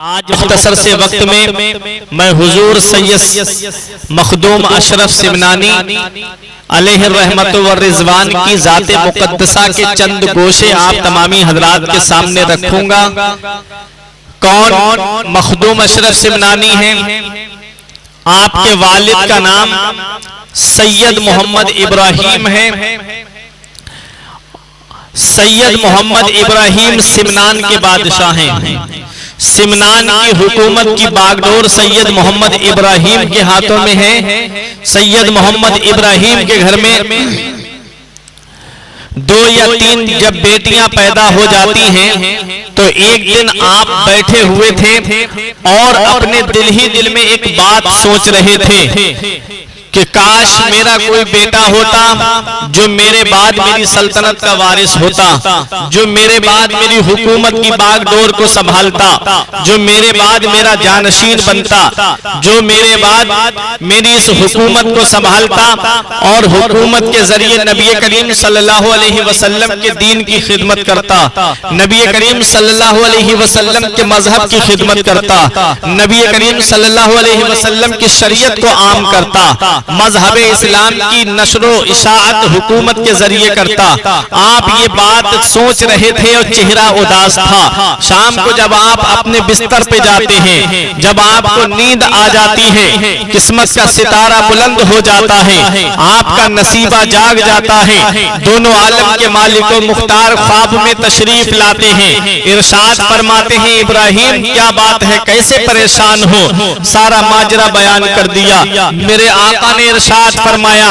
आज मुख्तसर से वक्त में मैं हुजूर सैयद मखदूम अशरफ सिमनानी अलैहि रहमत व रिजवान की जाते मुकद्दसा के चंद गोशे आप तमामी हजरात के सामने रखूंगा। कौन मखदूम अशरफ सिमनानी हैं? आपके वालिद का नाम सैयद मोहम्मद इब्राहिम है। सैयद मोहम्मद इब्राहिम सिमनान के बादशाह हैं। सिमनान की हुकूमत की बागडोर सैयद मोहम्मद इब्राहिम के हाथों में है। सैयद मोहम्मद इब्राहिम के घर में 2 या 3 जब बेटियां पैदा हो जाती हैं तो एक दिन आप बैठे हुए थे और अपने दिल ही दिल में एक बात सोच रहे थे कि काश मेरा कोई बेटा होता जो मेरे बाद मेरी सल्तनत का वारिस होता, जो मेरे बाद मेरी हुकूमत की बागडोर को संभालता, जो मेरे बाद मेरा जानशीन बनता, जो मेरे बाद मेरी इस हुकूमत को संभालता और हुकूमत के जरिए नबी करीम सल्लल्लाहु अलैहि वसल्लम के दीन की खिदमत करता, नबी करीम सल्लल्लाहु अलैहि वसल्लम के मजहब की खिदमत करता, नबी करीम सल्लल्लाहु अलैहि वसल्लम की शरीयत को आम करता, मजहब इस्लाम की नशरो इशाअत हुकूमत के जरिए करता। आप ये बात सोच रहे थे और चेहरा उदास था। शाम को जब आप अपने बिस्तर पे जाते हैं, जब आपको नींद आ जाती है, किस्मत का सितारा बुलंद हो जाता है, आपका नसीबा जाग जाता है, दोनों आलम के मालिक मुख्तार ख्वाब में तशरीफ लाते हैं, इरशाद फरमाते हैं इब्राहिम क्या बात है, कैसे परेशान हो। सारा माजरा बयान कर दिया। मेरे आका ने इरशाद फरमाया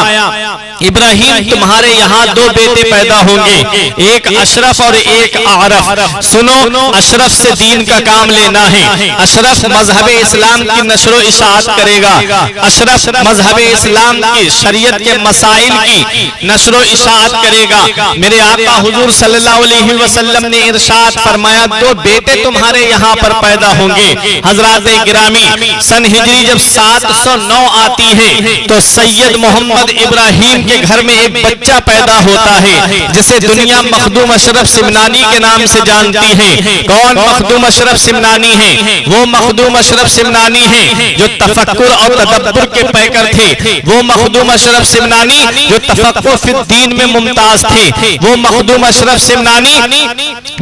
इब्राहिम तुम्हारे यहाँ 2 बेटे पैदा होंगे, एक अशरफ और एक आरफ। सुनो, अशरफ से दीन का काम लेना है। अशरफ मजहब इस्लाम की नशरो इशाअत करेगा, अशरफ मजहब इस्लाम की शरीयत के मसाइल की नशरो इशाअत करेगा। मेरे आका हुजूर सल्लल्लाहु अलैहि वसल्लम ने इरशाद फरमाया 2 बेटे तुम्हारे यहाँ पर पैदा होंगे। हजरात गिरामी, सन हिजरी जब 709 आती है तो सैयद मोहम्मद इब्राहिम के घर में एक बच्चा पैदा होता है जिसे दुनिया मखदूम अशरफ सिमनानी के नाम से जानती है। कौन मखदूम अशरफ सिमनानी है? वो मखदूम अशरफ सिमनानी है जो तफक्कुर और तदब्बुर के पैकर थे। वो मखदूम अशरफ सिमनानी जो तफक्कुर फिद दीन में मुमताज थे। वो मखदूम अशरफ सिमनानी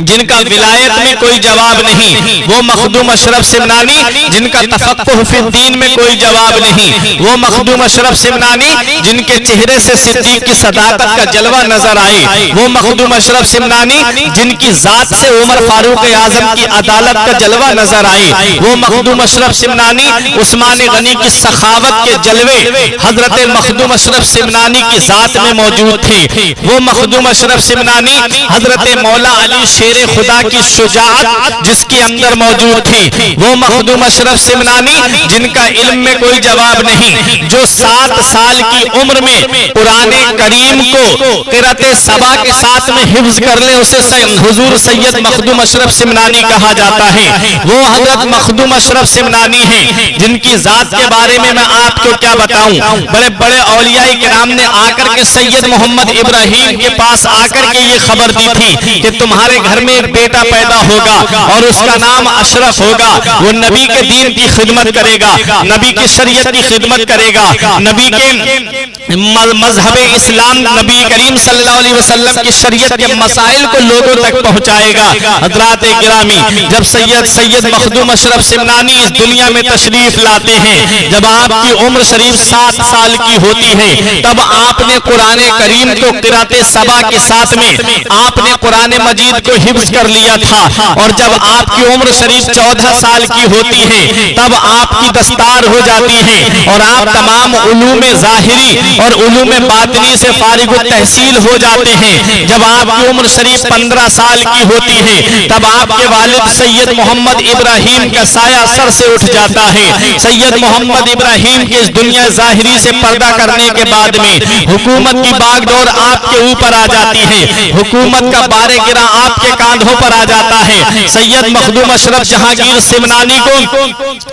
जिनका विलायत में कोई जवाब नहीं। वो मखदूम अशरफ सिमनानी जिनका तफक्कुर फिद दीन में कोई जवाब नहीं। वो मखदूम अशरफ सिमनानी जिनके चेहरे से सिद्दीक की सदाकत का जलवा नजर आए। वो मखदूम अशरफ सिमनानी जिनकी जात से उमर फारूक आजम की अदालत का जलवा नजर आए। वो मखदूम अशरफ सिमनानी उस्मान गनी की सखावत के जलवे हजरत मखदूम अशरफ सिमनानी की जात में मौजूद थे। वो मखदूम अशरफ सिमनानी हजरत मौला अली शेर खुदा की शुजाअत जिसके अंदर मौजूद थी। वो मखदूम अशरफ सिमनानी जिनका इल्म में कोई जवाब नहीं, जो 7 साल की उम्र में कुराने करीम को क़िराते सबा के साथ में हिफ्ज कर ले, उसे हुजूर सैयद मखदूम अशरफ सिमनानी कहा जाता है। वो हजरत मखदूम अशरफ सिमनानी हैं जिनकी जात के बारे में मैं आपको क्या बताऊं। बड़े बड़े औलियाए किराम ने आकर के सैयद मोहम्मद इब्राहिम के पास आकर के ये खबर दी थी कि तुम्हारे घर में एक बेटा पैदा होगा और उसका नाम अशरफ होगा। वो नबी के दीन की खिदमत करेगा, नबी की शरीयत की खिदमत करेगा, नबी के मजहब इस्लाम नबी करीम सल्लल्लाहु अलैहि वसल्लम की शरीयत के मसाइल को लोगों तक पहुंचाएगा। हजरात गिरामी, जब सैयद मखदूम अशरफ सिमनानी इस दुनिया में तशरीफ लाते हैं, जब आपकी उम्र शरीफ 7 साल की होती है, तब आपने कुराने करीम को क़िराते सबा के साथ में आपने कुरान मजीद को हिफ्ज कर लिया था। और जब आपकी उम्र शरीफ 14 साल की होती है तब आपकी दस्तार हो जाती है और आप तमाम उलूम ज़ाहिरी और उलूम बातिनी से फारिग तहसील हो जाते हैं। जब आपकी उम्र शरीफ 15 साल की होती है तब आपके वालिद सैयद मोहम्मद इब्राहिम का साया सर से उठ जाता है। सैयद मोहम्मद इब्राहिम की इस दुनिया ज़ाहिरी से पर्दा करने के बाद में हुकूमत की बागडोर आपके ऊपर आ जाती है, हुकूमत का बारे गिरा आपके कांधों पर आ जाता है। सैयद मखदूम अशरफ जहांगीर सिमनानी को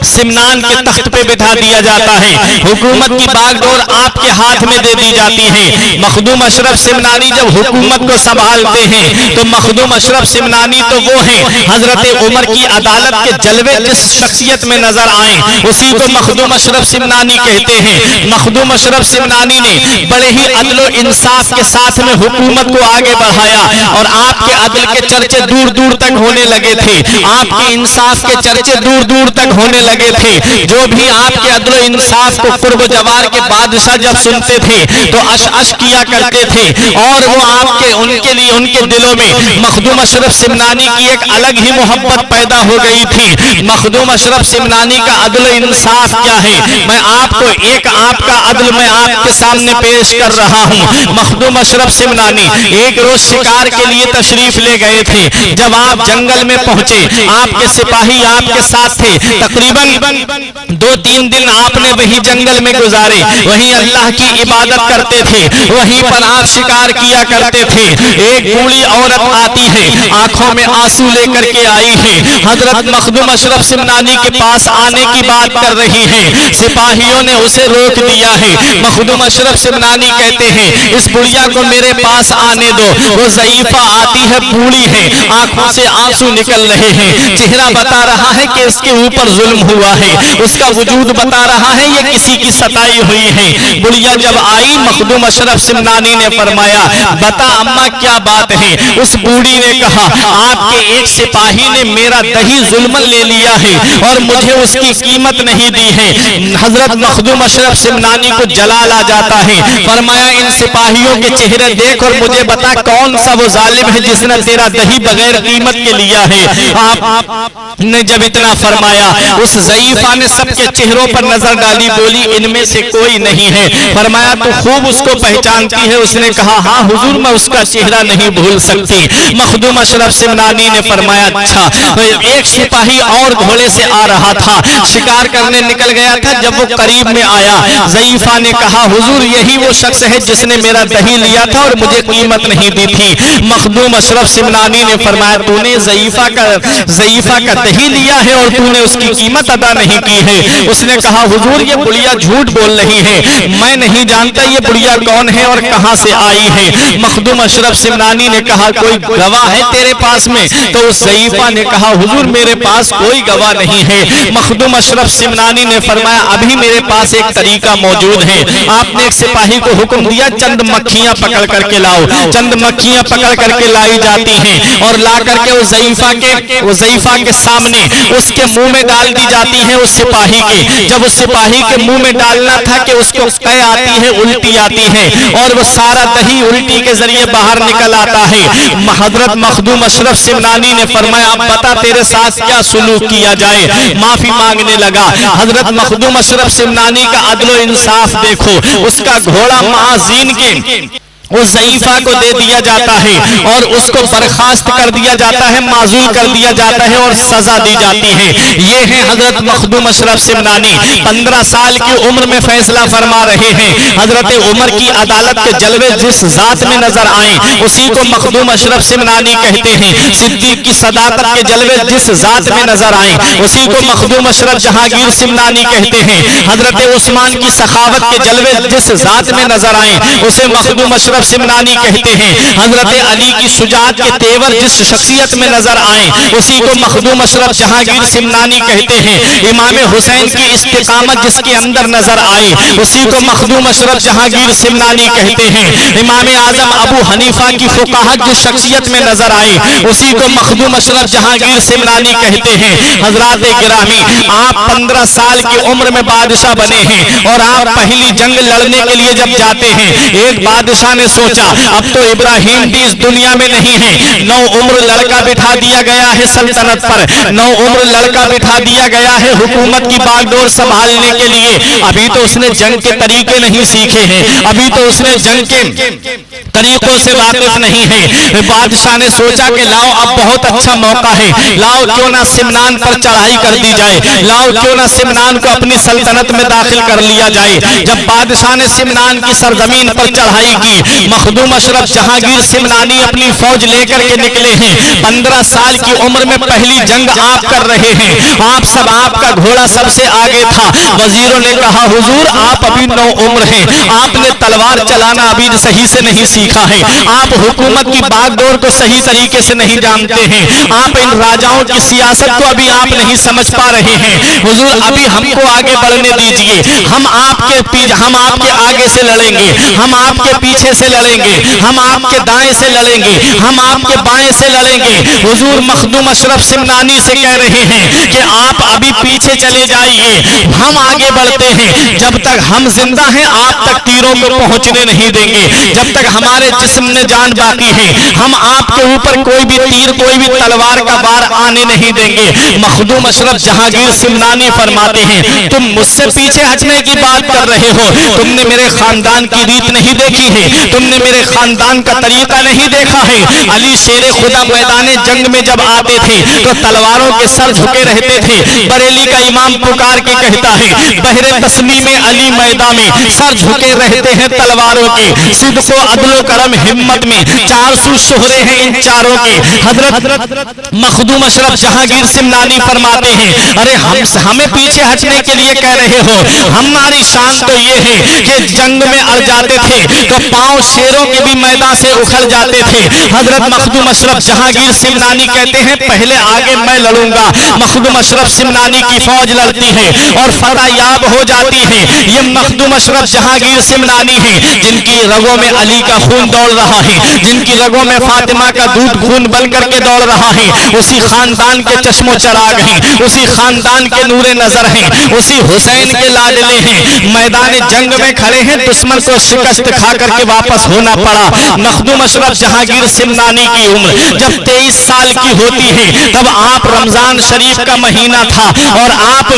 सिमनान के तख्त पे बिठा दिया जाता है, हुकूमत की बागडोर आपके हाथ में दे दी जाती जाती है। मखदूम अशरफ सिमनानी जब हुकूमत को संभालते हैं तो मखदूम अशरफ सिमनानी तो वो हैं हजरत उमर की अदालत के जलवे जिस शख्सियत में नजर आए उसी को मखदूम अशरफ सिमनानी कहते हैं। मखदूम अशरफ सिमनानी ने बड़े ही अदल इंसाफ के साथ में हुकूमत को आगे बढ़ाया और आपके अदल के चर्चे दूर दूर तक होने लगे थे, आपके इंसाफ के चर्चे दूर दूर तक होने लगे थे। जो भी आपके अदल इंसाफ को कुर्ब जवार के बादशाह जब सुनते थे तो अश अश किया करते थे और वो आपके उनके लिए उनके दिलों में मखदूम अशरफ सिमनानी की एक अलग ही मोहब्बत पैदा हो गई थी। मखदूम अशरफ सिमनानी का अदल इंसाफ क्या है, मैं आपको एक आपका अदल मैं आपके सामने पेश कर रहा हूँ। मखदूम अशरफ सिमनानी एक रोज शिकार के लिए तशरीफ ले गए थे। जब आप जंगल में पहुंचे आपके सिपाही आपके साथ थे, तकरीबन 2-3 दिन आपने वही जंगल में गुजारे, वहीं अल्लाह की इबादत करते थे, वहीं पर आप शिकार किया करते थे। एक बूढ़ी औरत आती है, आंखों में आंसू लेकर के आई है, हजरत मखदूम अशरफ सिमनानी के पास आने की बात कर रही है। सिपाहियों ने उसे रोक दिया है। मखदूम अशरफ सिमनानी कहते हैं इस बुढ़िया को मेरे पास आने दो। वो ज़ईफा आती है, बूढ़ी है, आंखों से आंसू निकल रहे हैं, चेहरा बता रहा है कि इसके ऊपर जुल्म हुआ है, उसका वजूद बता रहा है ये किसी की सताई हुई है। बुढ़िया जब आई मखदूम अशरफ सिमनानी ने फरमाया बता अम्मा क्या बात है। उस बूढ़ी ने कहा आपके एक सिपाही ने मेरा दही जुल्मन ले लिया है और मुझे उसकी कीमत नहीं दी है। हजरत मखदूम अशरफ सिमनानी को जलाल आ जाता है। फरमाया इन सिपाहियों के चेहरे देख और मुझे बता कौन सा वो जालिम है जिसने तेरा दही बगैर कीमत के लिया है। आपने जब इतना फरमाया उस ज़ईफा ने सबके चेहरों पर नजर डाली, बोली इनमें से कोई नहीं है। फरमाया तू खूब उसको पहचानती है। उसने कहा हाँ हुजूर मैं उसका चेहरा नहीं भूल सकती। मखदूम अशरफ सिमनानी ने फरमाया अच्छा। एक सिपाही और घोड़े से आ रहा था, शिकार करने निकल गया था। जब वो करीब में आया ज़ईफा ने कहा हुजूर यही वो शख्स है जिसने मेरा दही लिया था और मुझे कीमत नहीं दी थी। मखदूम अशरफ सिमनानी ने फरमाया तूने ज़ईफा का दही लिया है और तूने उसकी कीमत अदा नहीं की है। उसने कहा हुजूर ये बुढ़िया झूठ बोल रही है, मैं नहीं जानता ये बुढ़िया कौन है और कहां से आई है। मखदूम अशरफ सिमनानी ने कहा कोई गवाह है तेरे पास में? तो उस ज़ईफा ने कहा हुजूर मेरे पास कोई गवाह नहीं है। मखदूम अशरफ सिमनानी ने फरमाया अभी मेरे पास एक तरीका मौजूद है। आपने एक सिपाही को हुक्म दिया चंद मक्खियां पकड़ करके लाओ। चंद मक्खियां पकड़ करके लाई जाती हैं और ला करके उस ज़ईफा के सामने उसके मुंह में डाल दी जाती है उस सिपाही के। जब उस सिपाही के मुंह में डालना था कि उसको कै आती है, उल्टी आती है और वो सारा दही उल्टी के जरिए बाहर निकल आता है। हजरत मखदूम अशरफ सिमनानी ने फरमाया अब बता तेरे साथ क्या सुलूक किया जाए। माफी मांगने लगा। हजरत मखदूम अशरफ सिमनानी का अदल इंसाफ देखो, उसका घोड़ा माजीन के उस ज़ईफा को दे दिया जाता है और उसको बर्खास्त कर दिया जाता है, माजूल कर दिया जाता है और सजा दी जाती है। ये है हजरत मखदूम अशरफ सिमनानी। 15 साल की उम्र में फैसला फरमा रहे हैं। हजरत उमर की अदालत के जलवे जिस जात में नजर आए उसी को मखदूम अशरफ सिमनानी कहते हैं। सिद्दीक की सदाकत के जलवे जिस जात में नजर आए उसी को मखदूम अशरफ जहांगीर सिमनानी कहते हैं। हजरत उस्मान की सखावत के जलवे जिस जात में नजर आए उसे मखदूम अशरफ सिमनानी कहते हैं। हजरत अली की शुजाअत के तेवर जिस शख्सियत में नजर आए उसी को मखदूम अशरफ जहांगीर सिमनानी कहते हैं। इमाम हुसैन की इस्तिकामत जिसके अंदर नजर आए उसी को मखदूम अशरफ जहांगीर सिमनानी कहते हैं। इमाम आजम अबू हनीफा की फुकाहत जिस शख्सियत में नजर आए उसी को मखदूम अशरफ जहांगीर सिमनानी कहते हैं। हजरात गिरामी आप 15 साल की उम्र में बादशाह बने हैं और आप पहली जंग लड़ने के लिए जब जाते हैं एक बादशाह ने सोचा अब तो इब्राहिम भी इस दुनिया में नहीं है। 9 उम्र लड़का बिठा दिया गया है सल्तनत पर, 9 उम्र लड़का बिठा दिया गया है हुकूमत की बागडोर संभालने के लिए। अभी तो उसने जंग के तरीके नहीं सीखे हैं, अभी तो उसने जंग के तरीकों से वाकिफ नहीं है। बादशाह ने सोचा कि लाओ अब बहुत अच्छा मौका है, लाओ क्यों ना सिमनान पर चढ़ाई कर दी जाए, लाओ क्यों ना सिमनान को अपनी सल्तनत में दाखिल कर लिया जाए। जब बादशाह ने सिमनान की सरजमीन पर चढ़ाई की मखदूम अशरफ जहांगीर सिमनानी अपनी फौज लेकर के निकले हैं। 15 साल की उम्र में पहली जंग आप कर रहे हैं। आपका घोड़ा सबसे आगे था। वजीरों ने कहा हुजूर आप अभी नौ उम्र हैं, आपने तलवार चलाना अभी सही से नहीं सीखा है, आप हुकूमत की बागडोर को सही तरीके से नहीं जानते हैं, आप इन राजाओं की सियासत को अभी आप नहीं समझ पा रहे हैं। हुजूर अभी हमको आगे बढ़ने दीजिए, हम आपके आगे से लड़ेंगे, हम आपके पीछे से लड़ेंगे, हम आपके दाएं से लड़ेंगे, हम आपके बाएं से लड़ेंगे। हुजूर मखदूम अशरफ सिमनानी से कह रहे हैं कि आप अभी पीछे चले जाइए, हम आगे बढ़ते हैं। जब तक हम जिंदा हैं आप तक तीरों को पहुंचने नहीं देंगे, जब तक हमारे जिस्म में जान बाकी है हम आपके ऊपर कोई भी तीर कोई भी तलवार का वार आने नहीं देंगे। मखदूम अशरफ जहांगीर सिमनानी फरमाते हैं तुम मुझसे पीछे हटने की बात कर रहे हो, तुमने मेरे खानदान की रीत नहीं देखी है, तुमने मेरे खानदान का तरीका नहीं देखा है। अली शेर खुदा मैदान जंग में जब आते थे तो तलवारों के सर झुके रहते थे। बरेली का इमाम पुकार के कहता है बहरे तस्लीम अली मैदान में सर झुके रहते हैं तलवारों के। सिद्को अदलो करम हिम्मत में 400 शोहरे हैं इन चारों के। हजरत मखदूम अशरफ जहांगीर सिमनानी फरमाते हैं अरे हमें पीछे हटने के लिए कह रहे हो, हमारी शान तो ये है कि जंग में अड़ जाते थे तो पांव शेरों के भी मैदान से उखड़ जाते थे। हजरत मखदूम अशरफ जहांगीर सिमनानी कहते हैं पहले आगे मैं लड़ूंगा। मखदूम अशरफ सिमनानी की फौज लड़ती है और फतह याब हो जाती है। ये मखदूम अशरफ जहांगीर सिमनानी है जिनकी रगों में अली का खून दौड़ रहा है, जिनकी रगों में फातिमा का दूध खून बन करके दौड़ रहा है। उसी खानदान के चश्मो चराग हैं, उसी खानदान के नूरे नजर हैं, उसी हुसैन के लाडले हैं। मैदान जंग में खड़े हैं, दुश्मन को शिकस्त खा करके वापस होना पड़ा। मखदूम अशरफ जहांगीर सिमनानी की उम्र जब 23 साल की होती है तब आप रमजान शरीफ का महीना था और आप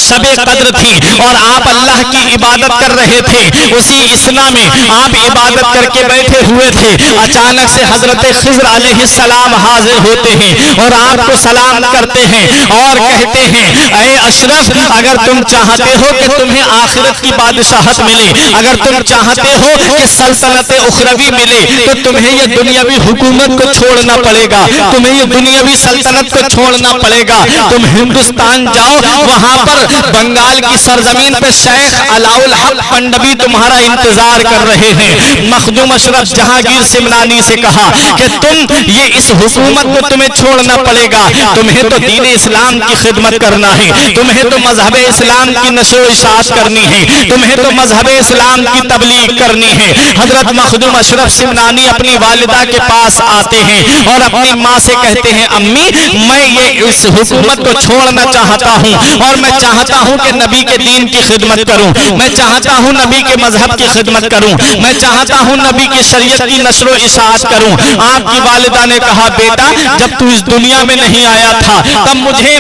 शबे कद्र थी और आप अल्लाह की इबादत कर रहे थे। उसी इसना में आप इबादत करके बैठे हुए थे। अचानक से हजरत खिज़्र अलैहिस्सलाम हाजिर होते हैं और आपको सलाम करते हैं और कहते हैं ऐ अशरफ अगर तुम चाहते हो कि तुम्हें आखिरत की बादशाहत मिले, अगर तुम चाहते हो कि सल्तनत उखरवी मिले तो तुम्हें यह दुनियावी हुकूमत को छोड़ना पड़ेगा, तुम्हें यह दुनियावी सल्तनत को छोड़ना पड़ेगा। तुम हिंदुस्तान जाओ, वहां पर बंगाल की सरजमीन पे शेख अलाउल हक पंडवी तुम्हारा इंतजार कर रहे हैं। मखदूम अशरफ जहांगीर सिमनानी से कहा कि तुम ये इस हुकूमत को तुम्हें छोड़ना पड़ेगा, तुम्हें तो दीन इस्लाम की खिदमत करना है, तुम्हें तो मजहब इस्लाम की नशो इशाअत करनी है, तुम्हें तो मजहब इस्लाम की तबलीग करनी है। हजरत मखदूम अशरफ सिमनानी अपनी वालिदा के पास आते हैं और अपनी माँ से कहते हैं अम्मी मैं ये इस हुकूमत को छोड़ना चाहता हूँ और मैं चाहता हूँ कि नबी के दीन की खिदमत करूँ, मैं चाहता हूँ नबी के मजहब की खिदमत करूँ, मैं चाहता हूँ नबी की शरीयत की नशरो इशाअत करूँ। आपकी वालिदा ने कहा बेटा जब तू इस दुनिया में नहीं आया था तब मुझे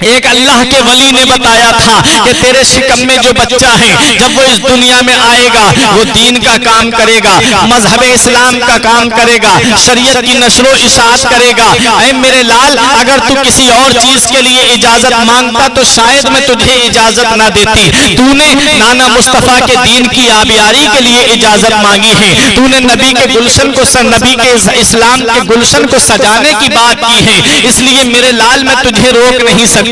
एक अल्लाह के वली ने बताया था कि तेरे शिकम में जो बच्चा है जब वो इस दुनिया में आएगा वो दीन का काम करेगा, मजहब इस्लाम का काम करेगा, शरीयत की नशरो इशाअत करेगा। ऐ मेरे लाल अगर तू किसी और चीज के लिए इजाजत मांगता तो शायद मैं तुझे इजाजत ना देती। तूने नाना मुस्तफा के दीन की आबियारी के लिए इजाजत मांगी है, तूने नबी के गुलशन को नबी के इस्लाम के गुलशन को सजाने की बात की है, इसलिए मेरे लाल मैं तुझे रोक नहीं सकती।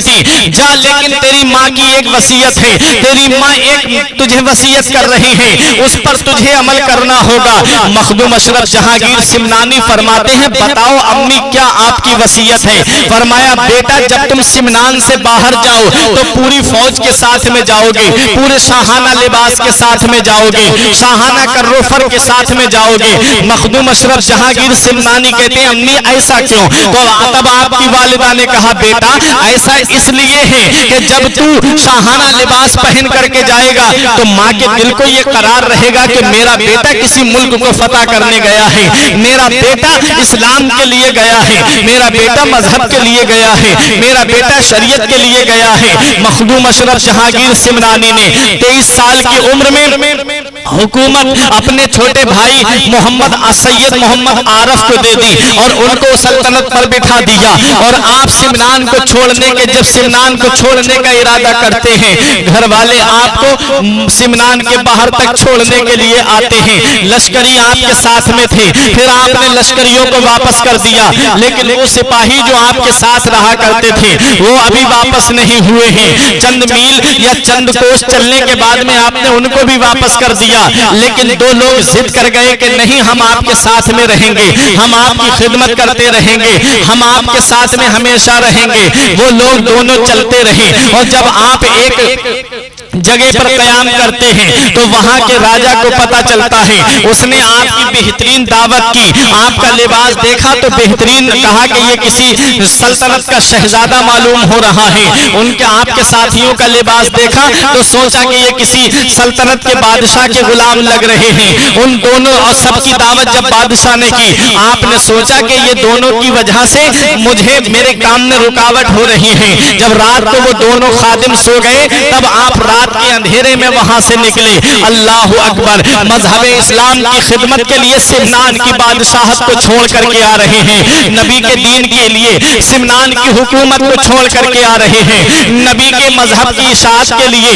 जा लेकिन तेरी माँ की एक वसीयत है, तेरी माँ एक तुझे वसीयत कर रही है, उस पर तुझे अमल करना होगा। मखदूम अशरफ जहांगीर सिमनानी फरमाते हैं बताओ अम्मी क्या आपकी वसीयत है। फरमाया बेटा जब तुम सिमनान से बाहर जाओ तो पूरी फौज के साथ में जाओगे, पूरे शाहाना लिबास के साथ में जाओगे, शाहाना कर्रोफर के साथ में जाओगे। मखदूम अशरफ जहांगीर सिमनानी कहते हैं अम्मी ऐसा क्यों? तो तब आपकी वालिदा ने कहा बेटा ऐसा इसलिए है कि जब तू शाहाना लिबास पहन करके जाएगा तो माँ के दिल को ये करार रहेगा कि मेरा बेटा किसी मुल्क को फतह करने गया है, मेरा बेटा इस्लाम के लिए गया है, मेरा बेटा मजहब के लिए गया है, मेरा बेटा शरीयत के लिए गया है। मखदूम अशरफ जहांगीर सिमनानी ने 23 साल की उम्र में हुकूमत अपने छोटे भाई मोहम्मद सैयद मोहम्मद आरफ को दे दी और उनको सल्तनत पर बिठा दिया। और आप सिमनान को छोड़ने के जब सिमनान को छोड़ने का इरादा करते हैं, घर वाले आपको सिमनान के बाहर तक छोड़ने के लिए आते हैं। लश्करी आपके साथ में थे, फिर आपने लश्करियों को वापस कर दिया, लेकिन वो सिपाही जो आपके साथ रहा करते थे वो अभी वापस नहीं हुए हैं। चंद मील या चंद कोस चलने के बाद में आपने उनको भी वापस कर दिया। लेकिन दो लोग जिद कर गए कि नहीं, हम आपके साथ में रहेंगे, हम आपकी खिदमत करते रहेंगे, हम आपके साथ में हमेशा रहेंगे। वो लोग दोनों चलते रहे और जब आप एक जगह पर कयाम करते हैं तो वहां के राजा को पता चलता है। उसने आपकी बेहतरीन दावत की, आपका लिबास देखा तो बेहतरीन, कहा कि ये किसी सल्तनत का शहजादा मालूम हो रहा है। उनके आपके साथियों का लिबास देखा तो सोचा कि ये किसी सल्तनत के बादशाह के गुलाम लग रहे हैं। उन दोनों और सबकी दावत जब बादशाह ने की, आपने सोचा कि ये दोनों की वजह से मुझे मेरे काम में रुकावट हो रही है। जब रात को वो दोनों खादिम सो गए तब आप रात के अंधेरे में वहां से निकले। अल्लाह अकबर, मजहब इस्लाम की खिदमत के लिए सिमनान की बादशाहत को छोड़ करके आ रहे हैं। नबी के दीन के लिए सिमनान की हुकूमत को छोड़ करके आ रहे हैं। नबी के मजहब की इशाअत के लिए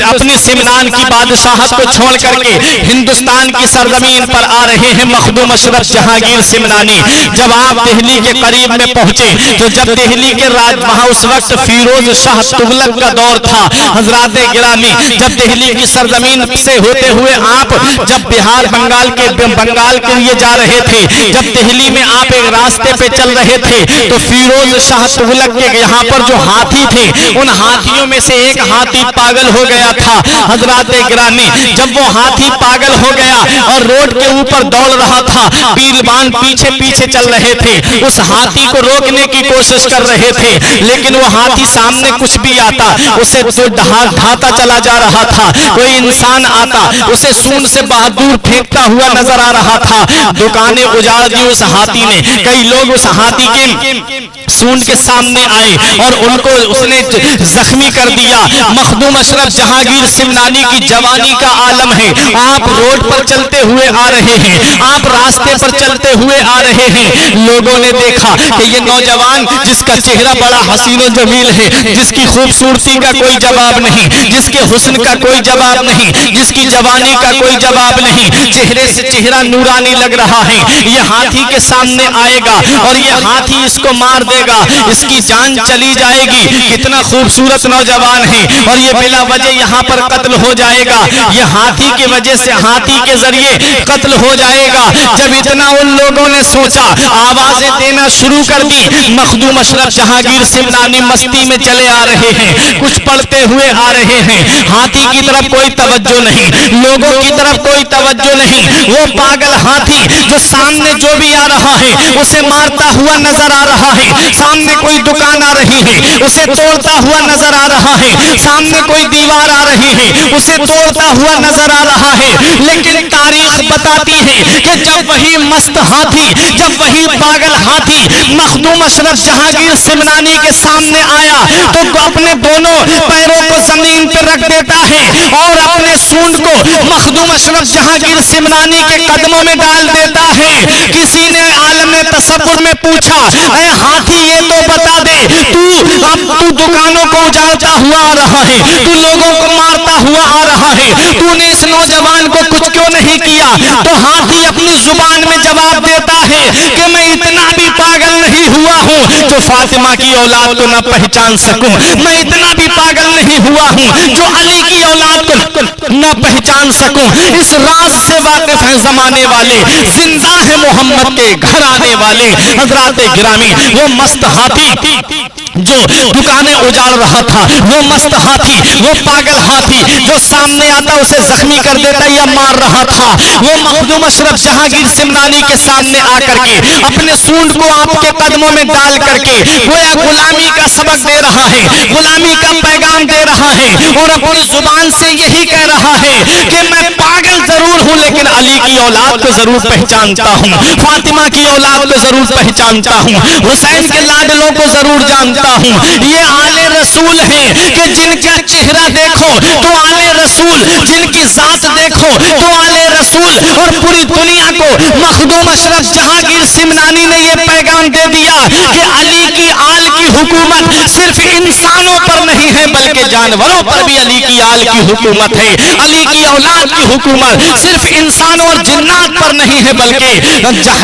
अपनी सिमनान की बादशाहत को छोड़ करके हिंदुस्तान की सरजमीन पर आ रहे हैं मखदूम अशरफ जहांगीर सिमनानी। जब आप दिल्ली के करीब में पहुंचे तो जब दिल्ली के राज वहां उस वक्त फिरोज शाह तुगलक का दौर था। हजरात गिरामी, जब दिल्ली की सरजमीन से होते हुए आप जब बिहार बंगाल के लिए जा रहे थे, जब दिल्ली में आप एक रास्ते पे चल रहे थे तो फिरोज शाह तुगलक के यहाँ पर जो हाथी थे उन हाथियों में से एक हाथी पागल हो गया था। हजरात गिरामी, जब वो हाथी पागल हो गया और रोड के ऊपर दौड़ रहा था, पीलवान पीछे पीछे चल रहे थे, उस हाथी को रोकने की कोशिश कर रहे थे, लेकिन वो हाथी सामने कुछ भी आता उसे तो ढाता चला जा रहा था। कोई इंसान आता उसे सूंड से बहादुर फेंकता हुआ नजर आ रहा था। दुकानें उजाड़ दी उस हाथी ने। कई लोग उस हाथी के सूंड के सामने आए और उनको उसने जख्मी कर दिया। मखदूम अशरफ जहांगीर सिमनानी की जवानी का आलम है। आप रोड पर चलते हुए आ रहे हैं, आप रास्ते पर चलते हुए आ रहे हैं। लोगों ने देखा कि ये नौजवान जिसका चेहरा बड़ा हसीन और जमील है, जिसकी खूबसूरती का कोई जवाब नहीं, जिसके हुस्न का कोई जवाब नहीं, जिसकी जवानी का कोई जवाब नहीं, चेहरे से चेहरा नूरानी लग रहा है, ये हाथी के सामने आएगा और ये हाथी इसको मार देगा, इसकी जान चली जाएगी। कितना खूबसूरत नौजवान है और ये बिला वजह यहाँ पर कत्ल हो जाएगा, ये हाथी की वजह से, हाथी के जरिए कत्ल हो जाएगा। जब इतना उन लोगों ने सोचा, आवाजें देना शुरू कर दी। मखदूम अशरफ जहांगीर सिमनानी मस्ती में चले आ रहे हैं, कुछ पढ़ते हुए आ रहे हैं। हाथी की तरफ कोई तवज्जो नहीं, लोगों की तरफ कोई तवज्जो नहीं। वो पागल हाथी जो सामने जो भी आ रहा है उसे मारता हुआ नजर आ रहा है। सामने कोई दुकान आ रही है उसे तोड़ता हुआ नजर आ रहा है, सामने कोई दीवार आ रही है उसे तोड़ता हुआ नजर आ रहा है। लेकिन तारीख बताती है कि जब वही मस्त हाथी, जब वही पागल हाथी मखदूम अशरफ जहांगीर सिमनानी के सामने आया तो अपने दोनों पैरों को जमीन पर रख देता है और अपने सूंड को मखदूम अशरफ जहांगीर सिमनानी के कदमों में डाल देता है। किसी ने आलम तसव्वुर में पूछा, ऐ हाथी ये तो बता दे, तू दुकानों को उजाड़ता हुआ आ रहा है, तू लोगों को मारता हुआ आ रहा है, तूने इस नौजवान को कुछ क्यों नहीं किया? तो हाथी अपनी जुबान में जवाब देता है कि मैं इतना भी पागल नहीं हुआ हूँ जो फातिमा की औलाद को न पहचान सकूं, मैं इतना भी पागल नहीं हुआ हूँ जो अली की औलाद को न पहचान सकूं। इस राज से वाकिफ है जमाने वाले, जिंदा है मोहम्मद के घर आने वाले। हजरात गिरामी, वो मस्त हाथी जो दुकानें उजाड़ रहा था, वो मस्त हाथी, वो पागल हाथी जो सामने आता उसे जख्मी कर देता या मार रहा था, वो मखदूम अशरफ जहांगीर सिमनानी के सामने आकर के अपने सूंड को आपके कदमों में डाल करके गोया गुलामी का सबक दे रहा है, गुलामी का पैगाम दे रहा है और अपनी जुबान से यही कह रहा है कि मैं पागल जरूर हूं लेकिन अली की औलाद को जरूर पहचानता हूं, फातिमा की औलाद को जरूर पहचानता हूं, हुसैन के लाडलों को जरूर जानता हूं। ये आले रसूल हैं कि जिनका चेहरा देखो तो आले रसूल, जिनकी जात देखो तो आले रसूल। और पूरी दुनिया को मखदूम अशरफ जहांगीर सिमनानी ने यह पैगाम दे दिया कि अली की आल की हुकूमत सिर्फ इंसानों पर नहीं है बल्कि जानवरों पर भी अली की आल की हुकूमत है। अली की औलाद की हुकूमत सिर्फ इंसानों और जिन्नात पर नहीं है बल्कि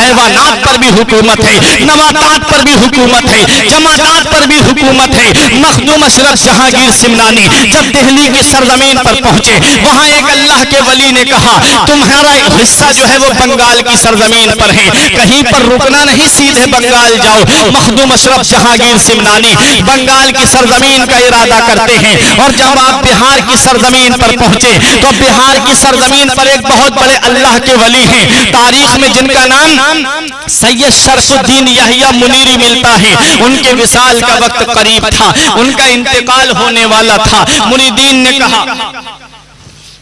हैवानात पर भी हुकूमत है, नबातात पर भी हुकूमत है, जमादात पर भी हुकूमत है। मखदूम अशरफ जहांगीर सिमनानी जब दिल्ली की सरजमीन पर पहुंचे, वहां एक अल्लाह के वली ने कहा तुम्हारा हिस्सा जो है वो बंगाल की सरजमीन पर है, कहीं पर रुकना नहीं, सीधे बंगाल जाओ। मखदूम अशरफ जहांगीर सिमनानी बंगाल की सरजमीन का इरादा करते हैं और जब आप बिहार की सरजमीन पर पहुंचे तो बिहार की सरजमीन पर एक बहुत बड़े अल्लाह के वली हैं, तारीख में जिनका नाम सैयद शरफुद्दीन यहिया मुनीरी मिलता है। उनके विसाल का वक्त करीब था, उनका इंतकाल होने वाला था। मुरीदीन ने कहा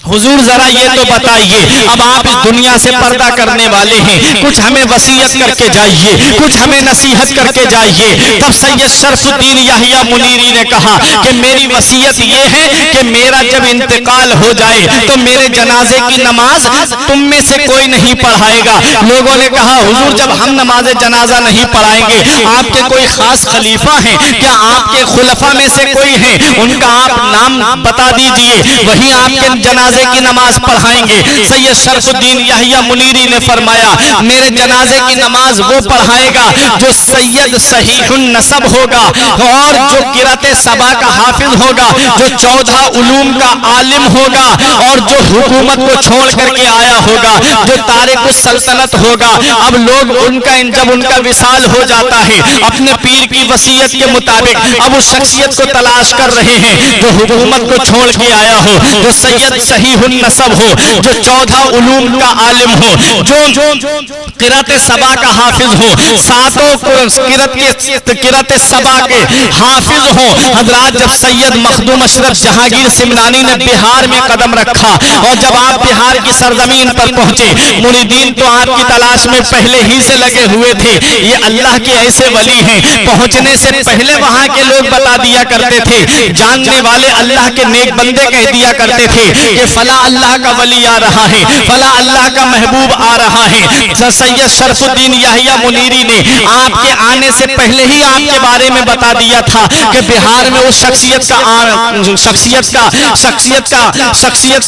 हुजूर जरा ये तो बताइए, अब आप इस दुनिया से पर्दा करने वाले हैं, कुछ हमें वसीयत करके जाइए, कुछ हमें नसीहत करके जाइए। तब सैयद शरफुद्दीन यहिया मुनीरी ने कहा कि मेरी वसीयत ये है कि मेरा जब इंतकाल हो जाए तो मेरे जनाजे की नमाज तुम में से कोई नहीं पढ़ाएगा। लोगों ने कहा हुजूर जब हम नमाज जनाजा नहीं पढ़ाएंगे, आपके कोई खास खलीफा हैं क्या, आपके खुलफा में से कोई है, उनका आप नाम बता दीजिए, वही आपके जनाजे की नमाज पढ़ाएंगे। सैयद शरफुद्दीन यहिया मुनीरी ने फरमाया मेरे जनाजे की नमाज वो पढ़ाएगा जो सैयद सहीहुन नसब होगा और जो किराते सबा का हाफिज होगा, जो 14 उलूम का आलिम होगा और जो हुकूमत को छोड़ करके आया होगा, जो तारिक सल्तनत होगा। अब लोग उनका जब उनका विसाल हो जाता है अपने पीर की वसीयत के मुताबिक अब उस शख्सियत को तलाश कर रहे हैं जो हुकूमत को छोड़ के आया हो, जो सैयद सहीहुन नसब हो, जो 14 उलूम का आलिम हो, जो किराते सबा का हाफिज हो, सातों किराते सबा के हाफिज हो। हजरात जब सैयद मखदूम अशरफ जहांगीर सिमनानी ने बिहार में कदम रखा और जब आप बिहार की सरजमीन पर पहुंचे, मुरीदीन तो आपकी तलाश में पहले ही से लगे हुए थे। ये अल्लाह के ऐसे वली हैं, पहुंचने से पहले वहां के लोग बता दिया करते थे, जानने वाले अल्लाह के नेक बंदे कह दिया करते थे कि फला अल्लाह का वली आ रहा है, फला अल्लाह का महबूब आ रहा है। सैयद शरफुद्दीन यहिया मुनीरी ने आपके आने से पहले ही आपके बारे में बता दिया था कि बिहार में उस शख्सियत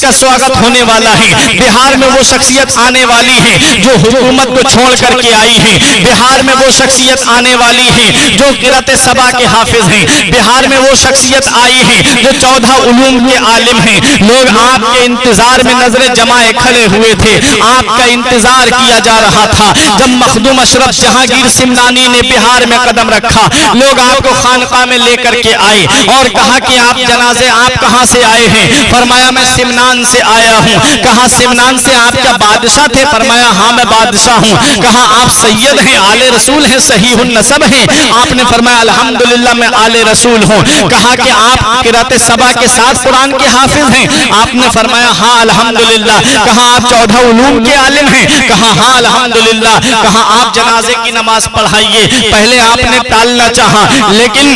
का स्वागत होने वाला है, बिहार में वो शख्सियत आने वाली है जो हुकूमत को छोड़ करके आई है, बिहार में वो शख्सियत आने वाली है जो किराते सबा के हाफिज हैं, बिहार में वो शख्सियत आई है जो 14 उलूम के आलिम हैं। लोग आपके इंतजार में नजरे जमाए खड़े हुए थे, आपका इंतजार किया जा रहा था। जब मखदूम अशरफ जहांगीर सिमनानी ने बिहार में कदम रखा, लोग आपको खानका में लेकर के आए और कहा कि आप जनाजे आप कहां से आए हैं? फरमाया मैं सिमनान से आया हूं। कहा सिमनान से आप क्या बादशाह थे? फरमाया हाँ मैं बादशाह हूं। कहा आप सैयद हैं, आले रसूल हैं, सहीहुन नसब हैं? आपने फरमाया अल्हम्दुलिल्लाह मैं आले रसूल हूं। कहा कि आप किराते सबा के साथ कुरान के हाफिज हैं? आपने फरमाया हाँ अल्हम्दुलिल्लाह। कहा आप 14 उलूम के आलिम हैं? कहा हाँ अल्हम्दुलिल्लाह। कहा आप जनाजे की नमाज पढ़ाइए। पहले आपने टालना चाहा लेकिन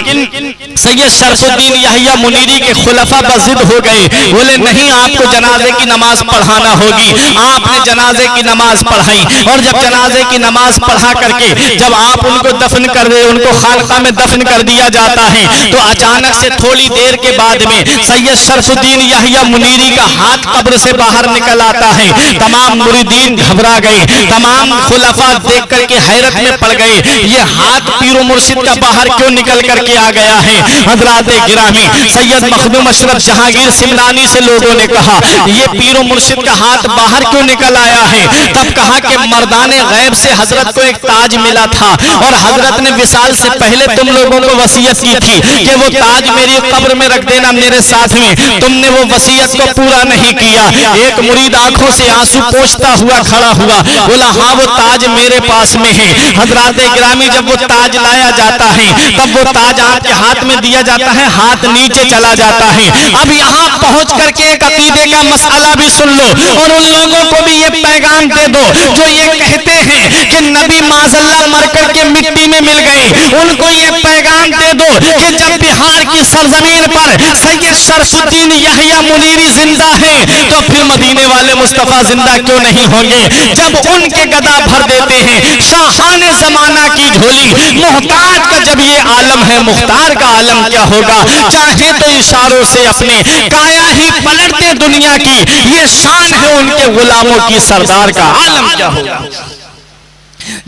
सैयद शरफुद्दीन यहिया मुनीरी के खुलफा बज़िद हो गए, बोले नहीं आपको जनाजे की नमाज पढ़ाना होगी। आपने जनाजे की नमाज पढ़ाई और जब जनाजे की नमाज पढ़ा करके जब आप उनको दफन कर दे, उनको खानका में दफन कर दिया जाता है, तो अचानक से थोड़ी देर के बाद में सैयद शरफुद्दीन यहिया मुनीरी का हाथ कब्र से बाहर निकल आता है। तमाम मुरीदीन घबरा गए, तमाम खुलफा देख करके हैरत में पड़ गए, ये हाथ पीरो मुर्शिद का बाहर क्यों निकल करके आ गया है? हजरात गिरामी सैयद मखदूम अशरफ जहांगीर सिमनानी से लोगों ने कहा ये पीरो मुर्शिद का हाथ बाहर क्यों निकल आया है? तब कहा कि मर्दाने गैब से हजरत को एक ताज मिला था और हजरत ने विसाल से पहले तुम लोगों को वसीयत की थी कि वो ताज मेरी कब्र में रख देना मेरे साथ में। तुमने वो वसीयत को पूरा नहीं किया। एक मुरीद आंखों से आंसू पोंछता हुआ खड़ा हुआ, बोला हाँ वो ताज मेरे पास में है। हजरात गिरामी जब वो ताज लाया जाता है तब वो ताज आपके हाथ में दिया जाता है, हाथ नीचे चला जाता है। अब यहाँ पहुंच करके एक अकीदे का मसला भी सुन लो और उन लोगों को भी ये पैगाम दे दो जो ये कहते हैं कि नबी माज़ल्लाह मर करके मिट्टी में मिल गए। उनको ये पैगाम दे दो कि जब बिहार की सरजमीन पर सैयद शरफुद्दीन यहिया मुनीरी जिंदा है, तो फिर मदीने वाले मुस्तफा जिंदा क्यों नहीं होंगे? जब उनके गदा भर देते हैं शाहाने जमाना की झोली, मोहताज का जब ये आलम है, मुख्तार का आलम क्या होगा? चाहे तो इशारों से अपने काया ही पलटते दुनिया की, ये शान है उनके गुलामों की, सरदार का आलम क्या होगा?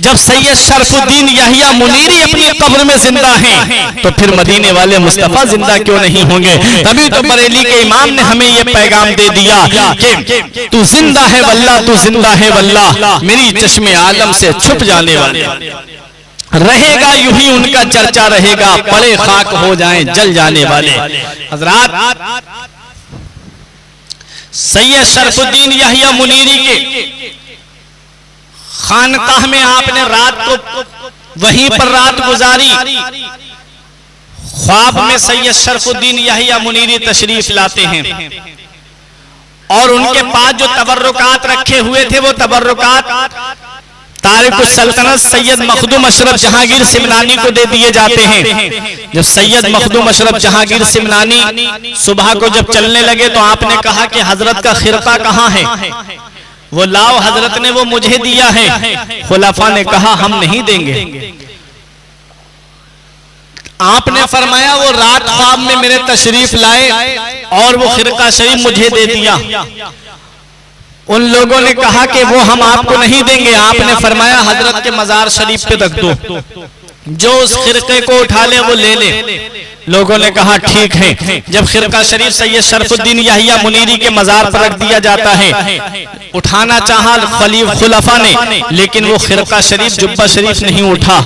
जब सैयद शरफुद्दीन यहिया मुनीरी अपनी कब्र में जिंदा हैं, तो फिर मदीने वाले मुस्तफा जिंदा क्यों नहीं होंगे? तभी तो बरेली के इमाम ने हमें ये पैगाम दे दिया कि तू जिंदा है वल्लाह, तू जिंदा है वल्लाह, मेरी चश्मे आलम से छुप जाने वाले रहेगा, यूं ही उनका चर्चा रहेगा, पड़े खाक हो जाएं जल जाने वाले। हजरात, सैयद शरफुद्दीन यहिया मुनीरी के खानकाह में आपने रात को वहीं पर रात गुजारी। ख्वाब में सैयद शरफुद्दीन यहिया मुनीरी तशरीफ लाते हैं और उनके पास जो तबर्रुकात रखे हुए थे वो तबर्रुकात तारिकुस सल्तनत सैयद मखदूम अशरफ जहांगीर सिमनानी को दे दिए जाते हैं। जब सैयद मखदूम अशरफ जहांगीर सिमनानी सुबह को जब चलने लगे तो आपने कहा कि हजरत का खिरका कहाँ है? वो लाओ, हजरत ने वो मुझे दिया है। खुलाफा ने कहा हम नहीं देंगे। आपने फरमाया वो रात ख्वाब में मेरे तशरीफ लाए और वो खिरका शरीफ मुझे दे दिया। उन लोगों ने कहा कि वो हम आपको नहीं देंगे। आपने फरमाया हजरत के मजार शरीफ पे रख दो, जो उस खिरके को उठा ले वो ले ले। लोगों ने कहा ठीक है। जब खिरका शरीफ सैयद शरफुद्दीन यहिया मुनीरी के मजार पर रख दिया जाता है, उठाना चाहा खुलफा ने, लेकिन वो खिरका शरीफ जुब्बा शरीफ नहीं उठा।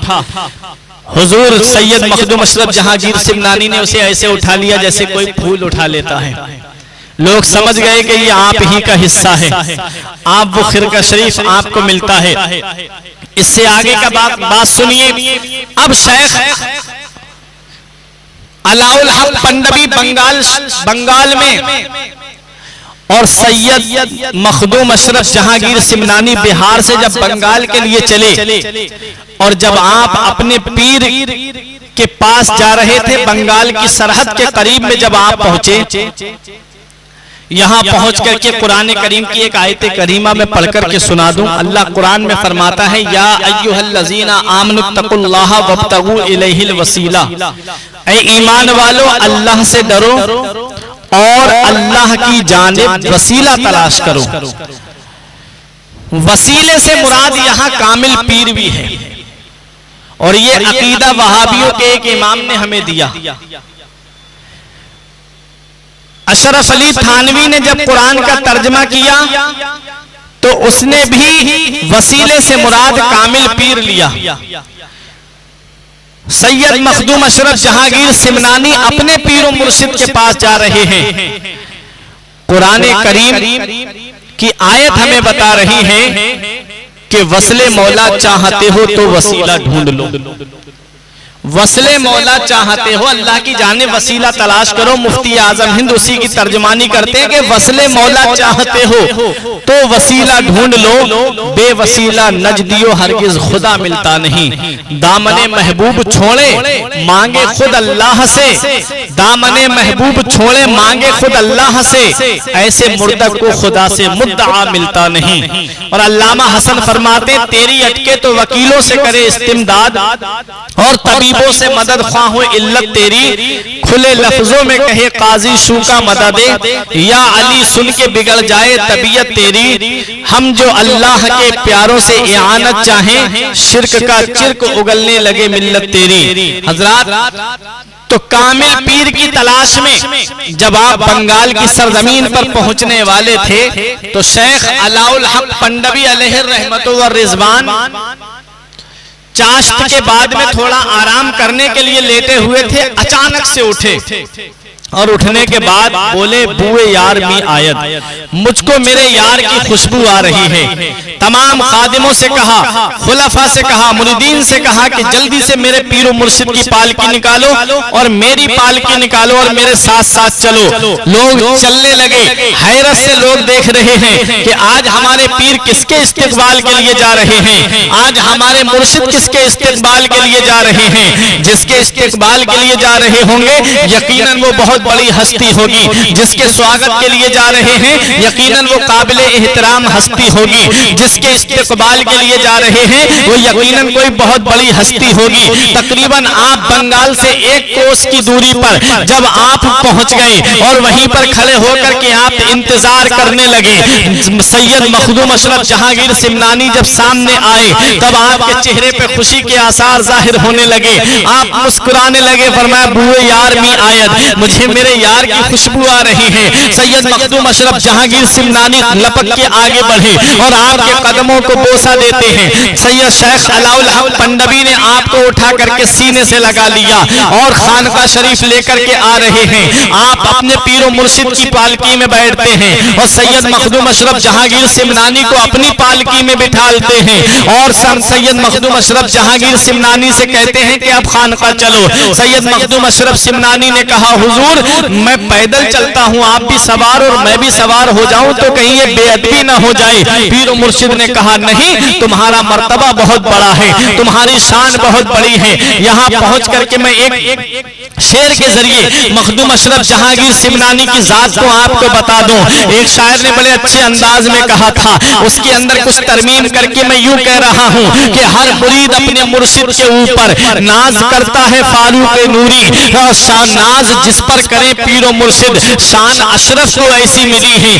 हुजूर सैयद मखदूम अशरफ जहांगीर सिमनानी ने उसे ऐसे उठा लिया जैसे कोई फूल उठा लेता है। लोग समझ गए कि ये आप ही का हिस्सा है, आप वो खिरका शरीफ आपको मिलता है। इससे आगे का बात सुनिए। अब शेख अलाउल हक पंडवी बंगाल में और सैयद मखदूम अशरफ जहांगीर सिमनानी बिहार से जब बंगाल के लिए चले और जब आप अपने पीर के पास जा रहे थे, बंगाल की सरहद के करीब में जब आप पहुंचे, यहाँ पहुंच करके कुरान करीम की एक आयत करीमा में पढ़कर के सुना दूं। अल्लाह कुरान में फरमाता है, या अय्युहल्लज़ीना आमनुत्तकुल्लाह वब्तगू इलैहिल वसीला, ऐ ईमान वालो अल्लाह से डरो और अल्लाह की जानिब वसीला तलाश करो। वसीले से मुराद यहाँ कामिल पीर भी है, और ये अकीदा वहाबियों के एक इमाम ने हमें दिया। अशरफ अली थानवी ने जब कुरान का तर्जमा किया तो उसने भी वसीले से मुराद कामिल पीर लिया। सैयद मखदूम अशरफ जहांगीर सिमनानी अपने पीर मुर्शिद के पास जा रहे हैं। कुरान करीम की आयत हमें बता रही है कि वसले मौला चाहते हो तो वसीला ढूंढ लो। वसले मौला चाहते हो, अल्लाह की जाने वसीला तलाश करो। मुफ्ती आजम हिंद उसी की तर्जमानी करते हैं कि वसले मौला चाहते हो तो वसीला ढूंढ लो, बेवसीला नजदियो हरगिज खुदा मिलता नहीं। दामने महबूब छोड़े मांगे खुद अल्लाह से, दामने महबूब छोड़े मांगे खुद अल्लाह से, ऐसे मुर्दक को खुदा से मुद्दा मिलता नहीं। और अल्लामा हसन फरमाते, तेरी अटके तो वकीलों से करे इस्तिमदाद और तबीबों से मदद ख्वाह हो इल्लत तेरी, खुले लफ्जों में कहे काजी शू का मदद, या अली सुन के बिगड़ जाए तबीयत तेरी। हम जो अल्लाह के प्यारों से इआनत चाहें, शिर्क का चिरक उगलने लगे मिल्लत तेरी। हजरात, तो कामिल पीर की तलाश में जब आप बंगाल की सरजमीन पर पहुंचने वाले थे तो शेख अलाउल हक पंडवी अलैहि रहमतु व रिजवान चाश्त के बाद में थोड़ा आराम करने के लिए लेटे हुए थे। अचानक से उठे और उठने के बाद बोले बुए यार मी आयत, मुझको मेरे यार की खुशबू आ रही है। तमाम खादिमों से कहा, खुलफा से कहा, मुरीदीन से कहा कि जल्दी से मेरे पीर मुर्शिद की पालकी निकालो और मेरी पालकी निकालो और मेरे साथ साथ चलो। लोग चलने लगे, हैरत से लोग देख रहे हैं कि आज हमारे पीर किसके इस्तिकबाल के लिए जा रहे हैं, आज हमारे मुर्शिद किसके इस्तिकबाल के लिए जा रहे हैं। जिसके इस्तिकबाल के लिए जा रहे होंगे यकीनन वो बहुत बड़ी हस्ती होगी, जिसके स्वागत के लिए जा रहे हैं यकीनन वो काबिले एहतराम हस्ती होगी, जिसके इस्तिकबाल के लिए जा रहे हैं वो यकीनन कोई बहुत बड़ी हस्ती होगी। तकरीबन आप बंगाल से 1 कोस की दूरी पर जब आप पहुंच गए और वहीं पर खड़े होकर के आप इंतजार करने लगे, सैयद मखदूम अशरफ जहांगीर सिमनानी जब सामने आए तब आपके चेहरे पे खुशी के आसार जाहिर होने लगे, आप मुस्कुराने लगे। फरमाया बुए यार मी आयत, मुझे मेरे यार की खुशबू आ रही है। सैयद मखदूम अशरफ जहांगीर सिमनानी लपक के आगे बढ़े और आपके कदमों को बोसा देते हैं। सैयद शेख अलाउल हक पंडवी ने आपको उठा करके सीने से लगा लिया और खानका शरीफ लेकर के आ रहे हैं। आप अपने पीरो मुर्शिद की पालकी में बैठते हैं और सैयद मखदूम अशरफ जहांगीर सिमनानी को अपनी पालकी में बिठालते हैं और सैयद मखदूम अशरफ जहांगीर सिमनानी से कहते हैं कि अब खानका चलो। सैयद मखदूम अशरफ सिमनानी ने कहा, हुजूर मैं पैदल चलता हूँ, आप भी सवार और मैं भी सवार हो जाऊं तो कहीं ये बेअदबी ना हो जाए। पीर मुर्शिद ने कहा, नहीं, तुम्हारा मर्तबा बहुत बड़ा है, तुम्हारी शान बहुत बड़ी है। यहाँ पहुंच करके मैं एक शेर के जरिए मखदूम अशरफ जहांगीर सिमनानी की जात को आपको बता दूं। एक शायर ने बड़े अच्छे अंदाज में कहा था, उसके अंदर कुछ तरमीम करके मैं यूं कह रहा हूं कि हर मुरीद अपने मुर्शिद के ऊपर नाज करता है फारूक नूरी, और नाज जिस पर करे पीरो मुर्शिद, शान अशरफ को ऐसी मिली है।